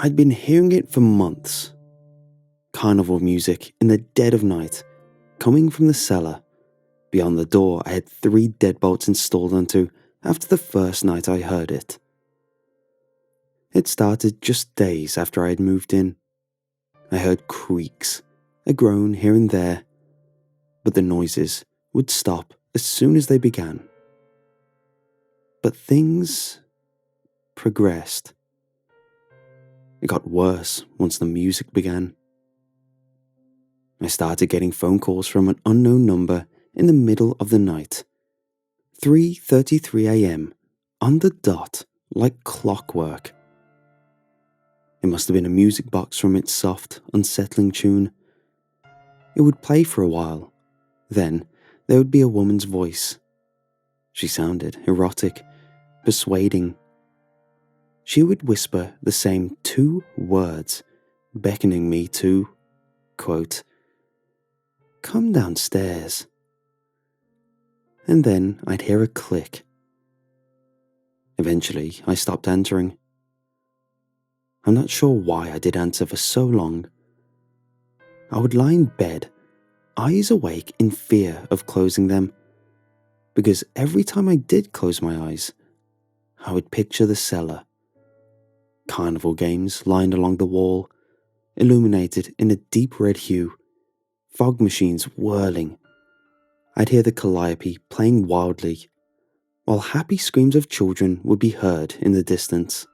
I'd been hearing it for months. Carnival music in the dead of night, coming from the cellar. Beyond the door I had 3 deadbolts installed onto after the first night I heard it. It started just days after I had moved in. I heard creaks, a groan here and there, but the noises would stop as soon as they began. But things progressed. It got worse once the music began. I started getting phone calls from an unknown number in the middle of the night. 3:33 a.m. on the dot, like clockwork. It must have been a music box from its soft, unsettling tune. It would play for a while. Then there would be a woman's voice. She sounded erotic, persuading. She would whisper the same 2 words, beckoning me to, quote, "Come downstairs." And then I'd hear a click. Eventually, I stopped answering. I'm not sure why I did answer for so long. I would lie in bed, eyes awake in fear of closing them, because every time I did close my eyes, I would picture the cellar. Carnival games lined along the wall, illuminated in a deep red hue, fog machines whirling. I'd hear the calliope playing wildly, while happy screams of children would be heard in the distance.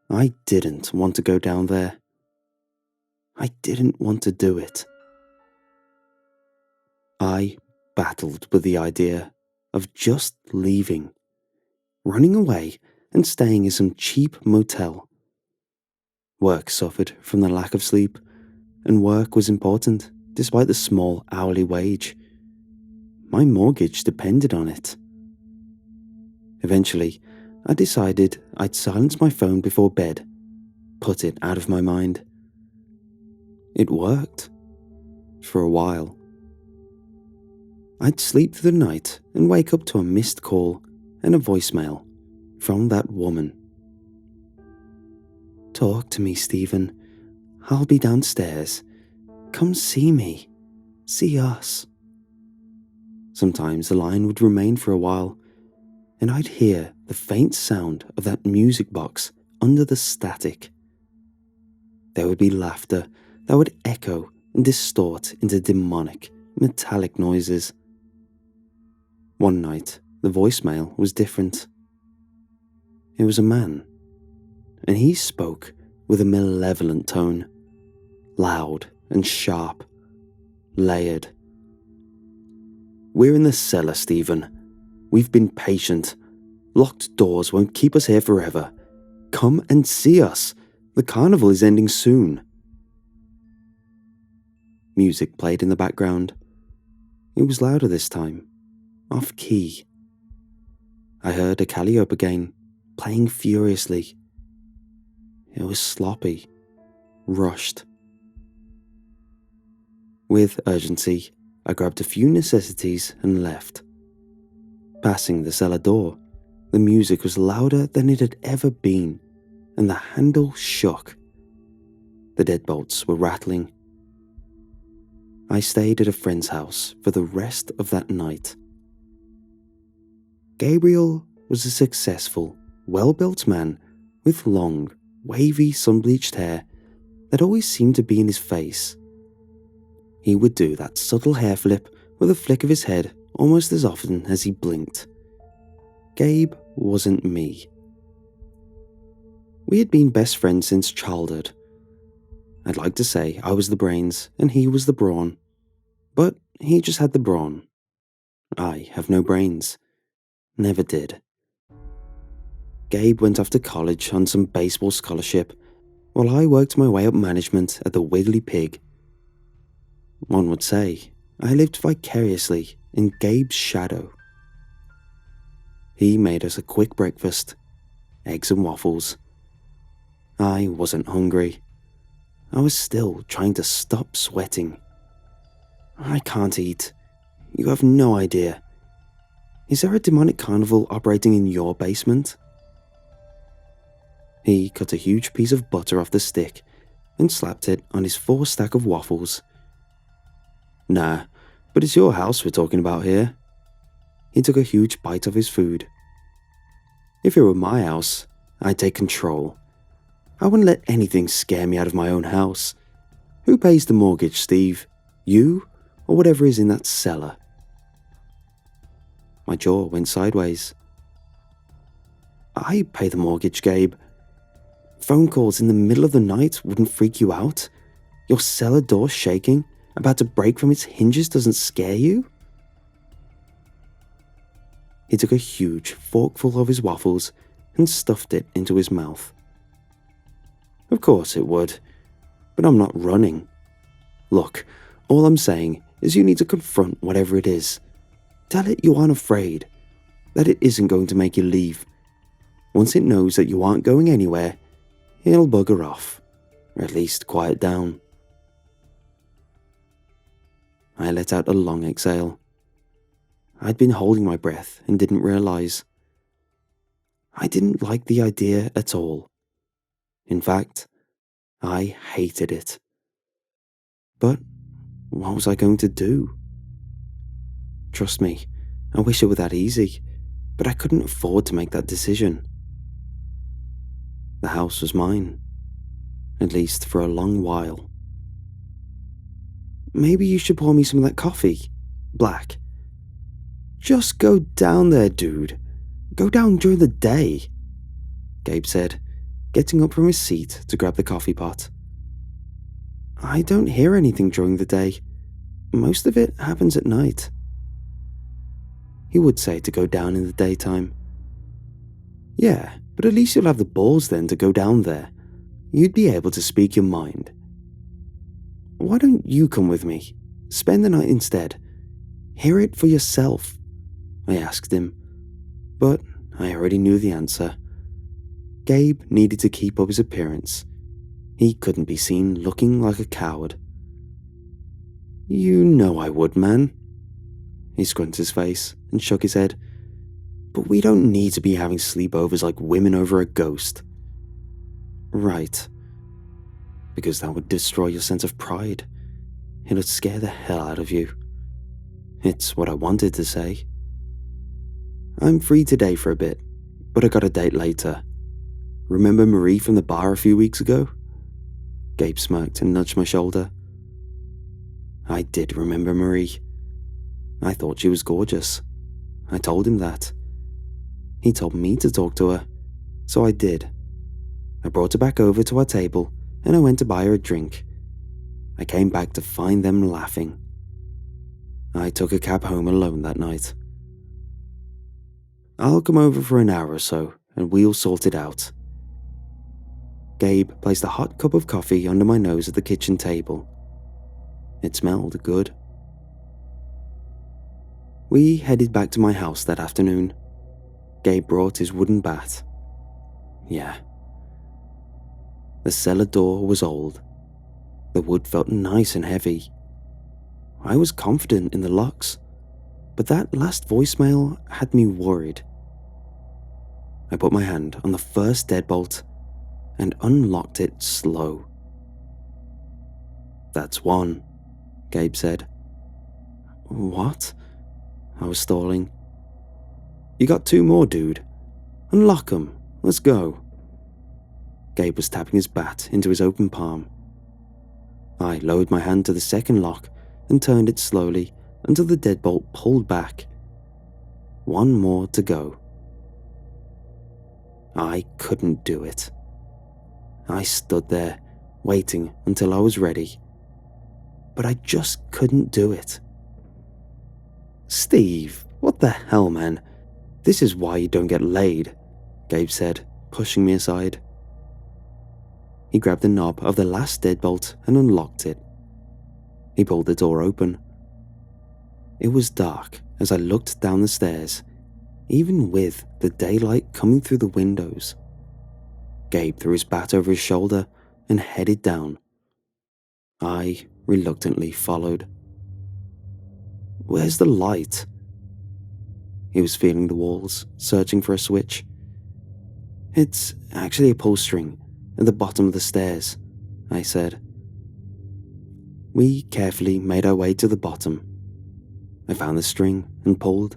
I didn't want to go down there. I didn't want to do it. I battled with the idea of just leaving, running away and staying in some cheap motel. Work suffered from the lack of sleep, and work was important despite the small hourly wage. My mortgage depended on it. Eventually, I decided I'd silence my phone before bed, put it out of my mind. It worked. For a while. I'd sleep through the night and wake up to a missed call and a voicemail from that woman. "Talk to me, Stephen. I'll be downstairs. Come see me. See us." Sometimes the line would remain for a while, and I'd hear the faint sound of that music box under the static. There would be laughter that would echo and distort into demonic, metallic noises. One night, the voicemail was different. It was a man, and he spoke with a malevolent tone, loud and sharp, layered. "We're in the cellar, Stephen. We've been patient. Locked doors won't keep us here forever. Come and see us. The carnival is ending soon." Music played in the background. It was louder this time, off key. I heard a calliope again, playing furiously. It was sloppy, rushed. With urgency, I grabbed a few necessities and left. Passing the cellar door, the music was louder than it had ever been, and the handle shook. The deadbolts were rattling. I stayed at a friend's house for the rest of that night. Gabriel was a successful, well-built man with long, wavy, sun-bleached hair that always seemed to be in his face. He would do that subtle hair flip with a flick of his head almost as often as he blinked. Gabe wasn't me. We had been best friends since childhood. I'd like to say I was the brains and he was the brawn, but he just had the brawn. I have no brains. Never did. Gabe went off to college on some baseball scholarship, while I worked my way up management at the Wiggly Pig. One would say I lived vicariously in Gabe's shadow. He made us a quick breakfast, eggs and waffles. I wasn't hungry. I was still trying to stop sweating. "I can't eat. You have no idea. Is there a demonic carnival operating in your basement?" He cut a huge piece of butter off the stick and slapped it on his 4 stack of waffles. Nah, but it's your house we're talking about here. He took a huge bite of his food. If it were my house, I'd take control. I wouldn't let anything scare me out of my own house. Who pays the mortgage, Steve? You, or whatever is in that cellar? My jaw went sideways. I pay the mortgage, Gabe. Phone calls in the middle of the night wouldn't freak you out? Your cellar door shaking, about to break from its hinges doesn't scare you? He took a huge forkful of his waffles and stuffed it into his mouth. Of course it would, but I'm not running. Look, all I'm saying is you need to confront whatever it is. Tell it you aren't afraid, that it isn't going to make you leave. Once it knows that you aren't going anywhere, it'll bugger off, or at least quiet down. I let out a long exhale. I'd been holding my breath and didn't realize. I didn't like the idea at all. In fact, I hated it. But what was I going to do? Trust me, I wish it were that easy, but I couldn't afford to make that decision. The house was mine, at least for a long while. Maybe you should pour me some of that coffee, black. Just go down there, dude. Go down during the day, Gabe said, getting up from his seat to grab the coffee pot. I don't hear anything during the day. Most of it happens at night. He would say to go down in the daytime. Yeah, but at least you'll have the balls then to go down there. You'd be able to speak your mind. Why don't you come with me? Spend the night instead. Hear it for yourself, I asked him. But I already knew the answer. Gabe needed to keep up his appearance. He couldn't be seen looking like a coward. You know I would, man. He scrunted his face and shook his head. But we don't need to be having sleepovers like women over a ghost. Right. Because that would destroy your sense of pride. It would scare the hell out of you. It's what I wanted to say. I'm free today for a bit, but I got a date later. Remember Marie from the bar a few weeks ago? Gabe smirked and nudged my shoulder. I did remember Marie. I thought she was gorgeous. I told him that. He told me to talk to her, so I did. I brought her back over to our table and I went to buy her a drink. I came back to find them laughing. I took a cab home alone that night. I'll come over for an hour or so and we'll sort it out. Gabe placed a hot cup of coffee under my nose at the kitchen table. It smelled good. We headed back to my house that afternoon. Gabe brought his wooden bat. Yeah. The cellar door was old. The wood felt nice and heavy. I was confident in the locks, but that last voicemail had me worried. I put my hand on the first deadbolt and unlocked it slow. That's one, Gabe said. What? I was stalling. You got 2 more, dude. Unlock 'em. Let's go. Gabe was tapping his bat into his open palm. I lowered my hand to the second lock and turned it slowly until the deadbolt pulled back. 1 more to go. I couldn't do it. I stood there, waiting until I was ready. But I just couldn't do it. Steve, what the hell, man? This is why you don't get laid, Gabe said, pushing me aside. He grabbed the knob of the last deadbolt and unlocked it. He pulled the door open. It was dark as I looked down the stairs, even with the daylight coming through the windows. Gabe threw his bat over his shoulder and headed down. I reluctantly followed. Where's the light? He was feeling the walls, searching for a switch. "It's actually a pull string at the bottom of the stairs," I said. We carefully made our way to the bottom. I found the string and pulled.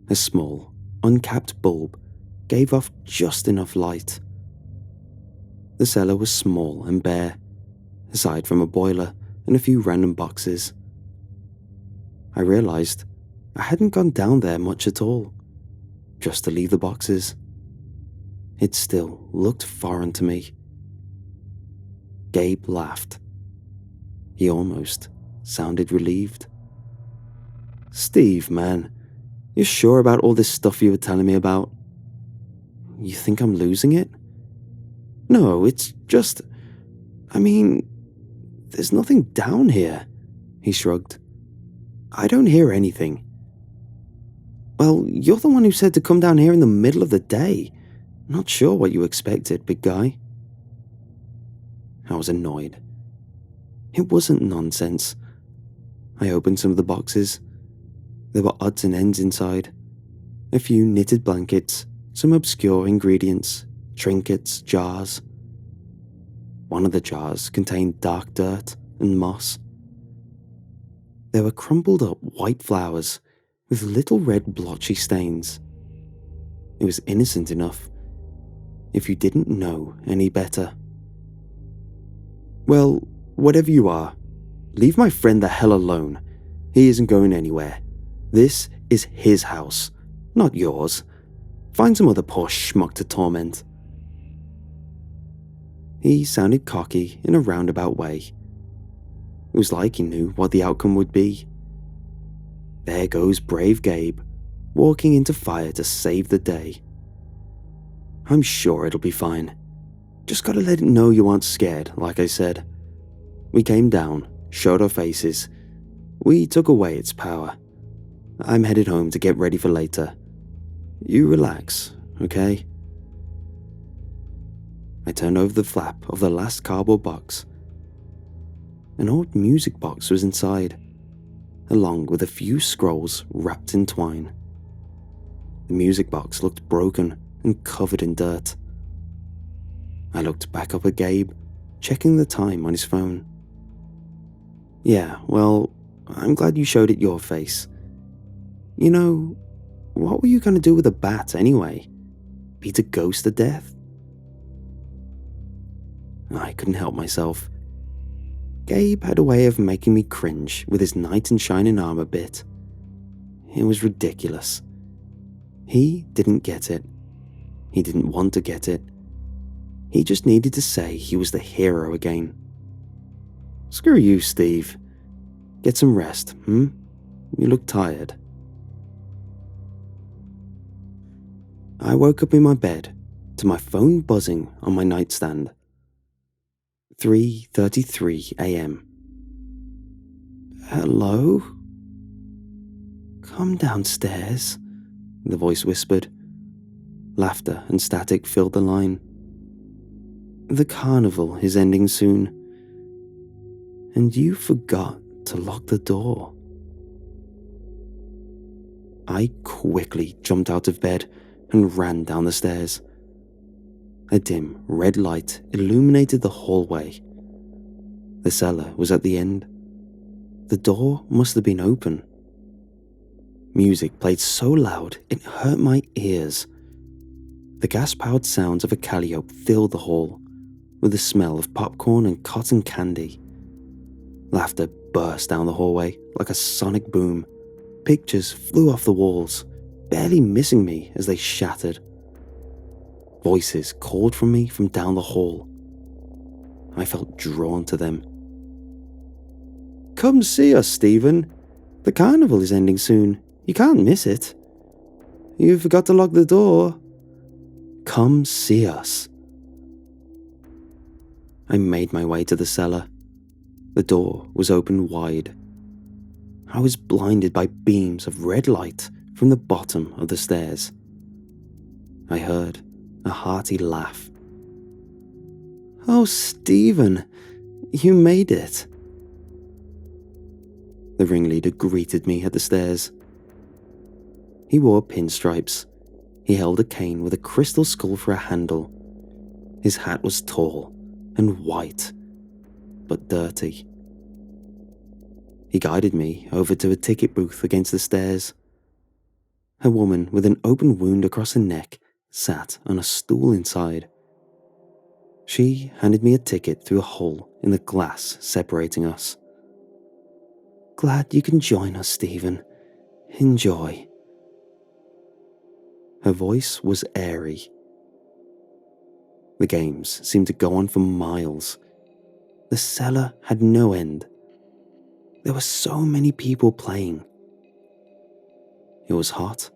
A small, uncapped bulb gave off just enough light. The cellar was small and bare, aside from a boiler and a few random boxes. I realized I hadn't gone down there much at all, just to leave the boxes. It still looked foreign to me. Gabe laughed. He almost sounded relieved. "Steve, man, you sure about all this stuff you were telling me about? You think I'm losing it?" "No, it's just... there's nothing down here," he shrugged. "I don't hear anything." "Well, you're the one who said to come down here in the middle of the day. Not sure what you expected, big guy." I was annoyed. It wasn't nonsense. I opened some of the boxes. There were odds and ends inside. A few knitted blankets, some obscure ingredients, trinkets, jars. One of the jars contained dark dirt and moss. There were crumpled up white flowers with little red blotchy stains. It was innocent enough, if you didn't know any better. "Well, whatever you are, leave my friend the hell alone. He isn't going anywhere. This is his house, not yours. Find some other poor schmuck to torment." He sounded cocky in a roundabout way. It was like he knew what the outcome would be. There goes brave Gabe, walking into fire to save the day. I'm sure it'll be fine. Just gotta let it know you aren't scared, like I said. We came down, showed our faces. We took away its power. I'm headed home to get ready for later. You relax, okay? I turned over the flap of the last cardboard box. An old music box was inside, along with a few scrolls wrapped in twine. The music box looked broken and covered in dirt. I looked back up at Gabe, checking the time on his phone. "Yeah, well, I'm glad you showed it your face. You know, what were you going to do with a bat anyway? Beat a ghost to death?" I couldn't help myself. Gabe had a way of making me cringe with his knight in shining armor bit. It was ridiculous. He didn't get it. He didn't want to get it. He just needed to say he was the hero again. Screw you, Steve. Get some rest, You look tired. I woke up in my bed to my phone buzzing on my nightstand. 3:33 a.m. "Hello?" "Come downstairs," the voice whispered. Laughter and static filled the line. "The carnival is ending soon, and you forgot to lock the door." I quickly jumped out of bed and ran down the stairs. A dim red light illuminated the hallway. The cellar was at the end. The door must have been open. Music played so loud it hurt my ears. The gas-powered sounds of a calliope filled the hall, with the smell of popcorn and cotton candy. Laughter burst down the hallway like a sonic boom. Pictures flew off the walls, barely missing me as they shattered. Voices called from me from down the hall. I felt drawn to them. "Come see us, Stephen. The carnival is ending soon. You can't miss it. You forgot to lock the door. Come see us." I made my way to the cellar. The door was open wide. I was blinded by beams of red light from the bottom of the stairs. I heard a hearty laugh. "Oh, Stephen, you made it." The ringleader greeted me at the stairs. He wore pinstripes. He held a cane with a crystal skull for a handle. His hat was tall and white, but dirty. He guided me over to a ticket booth against the stairs. A woman with an open wound across her neck sat on a stool inside. She handed me a ticket through a hole in the glass separating us. "Glad you can join us, Stephen. Enjoy." Her voice was airy. The games seemed to go on for miles. The cellar had no end. There were so many people playing. It was hot.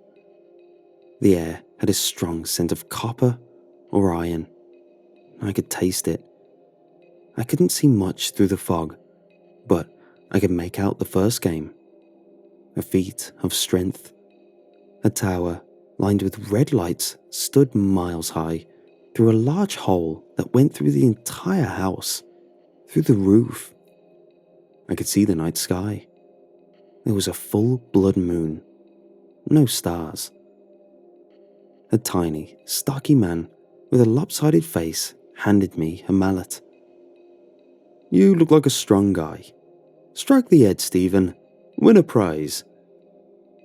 The air had a strong scent of copper or iron. I could taste it. I couldn't see much through the fog, but I could make out the first game. A feat of strength. A tower lined with red lights stood miles high through a large hole that went through the entire house, through the roof. I could see the night sky. There was a full blood moon. No stars. A tiny, stocky man with a lopsided face handed me a mallet. "You look like a strong guy. Strike the head, Stephen. Win a prize,"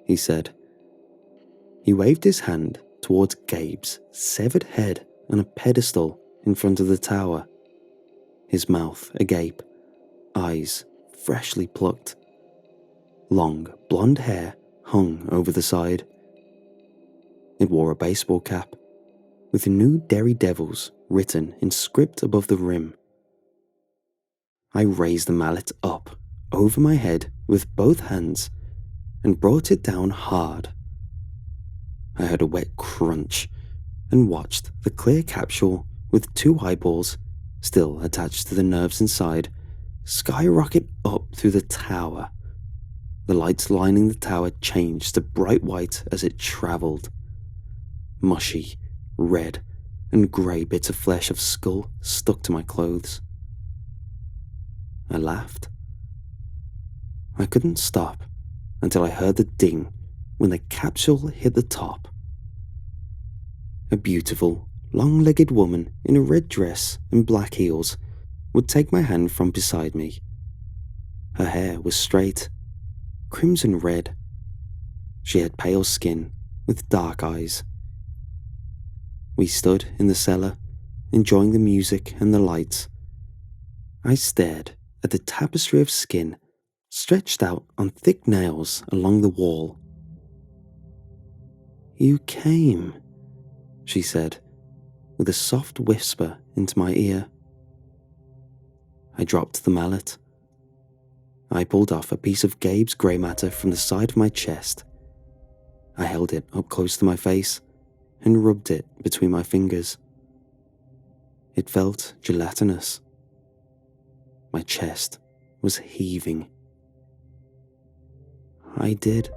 he said. He waved his hand towards Gabe's severed head on a pedestal in front of the tower. His mouth agape, eyes freshly plucked. Long blonde hair hung over the side. It wore a baseball cap, with New Derry Devils written in script above the rim. I raised the mallet up over my head with both hands and brought it down hard. I heard a wet crunch and watched the clear capsule with two eyeballs, still attached to the nerves inside, skyrocket up through the tower. The lights lining the tower changed to bright white as it travelled. Mushy, red, and grey bits of flesh of skull stuck to my clothes. I laughed. I couldn't stop until I heard the ding when the capsule hit the top. A beautiful, long-legged woman in a red dress and black heels would take my hand from beside me. Her hair was straight, crimson red. She had pale skin with dark eyes. We stood in the cellar, enjoying the music and the lights. I stared at the tapestry of skin stretched out on thick nails along the wall. "You came," she said, with a soft whisper into my ear. I dropped the mallet. I pulled off a piece of Gabe's grey matter from the side of my chest. I held it up close to my face and rubbed it between my fingers. It felt gelatinous. My chest was heaving. "I did,"